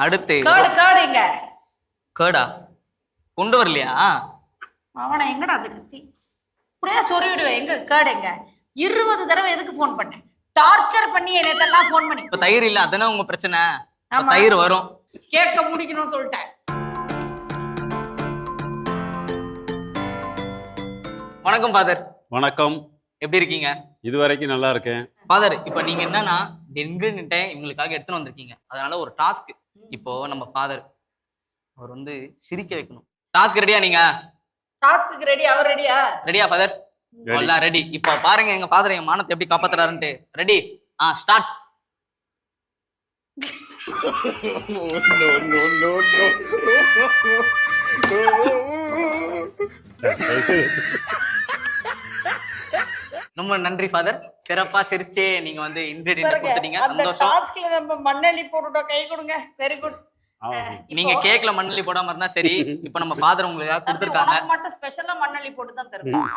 அடுத்து கேடுங்க. கேடா கொண்டு வரலையா? அவனை எங்கடா அது கத்தி இப்படியே சொருவிடுவேன். எங்க கேடுங்க? 20 தடவை எதுக்கு போன் பண்ணேன்? டார்ச்சர் பண்ணி என்னத்தெல்லாம் போன் பண்ணி. இப்ப தயிர் இல்ல, அதானே உங்க பிரச்சனை. தயிர் வரும். கேட்க முடிக்கணும்னு சொல்லிட்டேன். வணக்கம் ஃபாதர். வணக்கம். எப்படி இருக்கீங்க? இதுவரைக்கும் நல்லா இருக்கேன் ஃபாதர். இப்ப நீங்க என்னன்னா இன்கிரிடியன்ட்டை இவங்களுக்காக எடுத்துன்னு வந்திருக்கீங்க. அதனால ஒரு டாஸ்க். இப்போ நம்ம ஃபாதர் அவர் வந்து சிரிக்க வைக்கணும். டாஸ்க் ரெடியா? நீங்க டாஸ்க்கு ரெடி? அவர் ரெடியா? ரெடியா ஃபாதர்? எல்லாம் ரெடி. இப்போ பாருங்க எங்க ஃபாதர் என் மானத்தை எப்படி காப்பாத்துறாருன்ட்டு. ரெடி? ஸ்டார்ட். ரொம்ப நன்றி ஃபாதர். சிறப்பா சிரிச்சே நீங்க வந்து இன்கிரிடியன்ட் கொடுத்துட்டீங்க. சந்தோஷம். டாஸ்க்ல நம்ம மண்ணெண்ணி போட்டுட்டோம். கை கொடுங்க. Very good. நீங்க கேக்ல மண்ணெல்லி போடாம இருந்தா சரி. இப்ப நம்ம ஃபாதர் உங்களுக்காக கொடுத்திருக்காங்க. மட்டும் ஸ்பெஷலா மண்ணெண்ணி போட்டு தான் தருவேன்.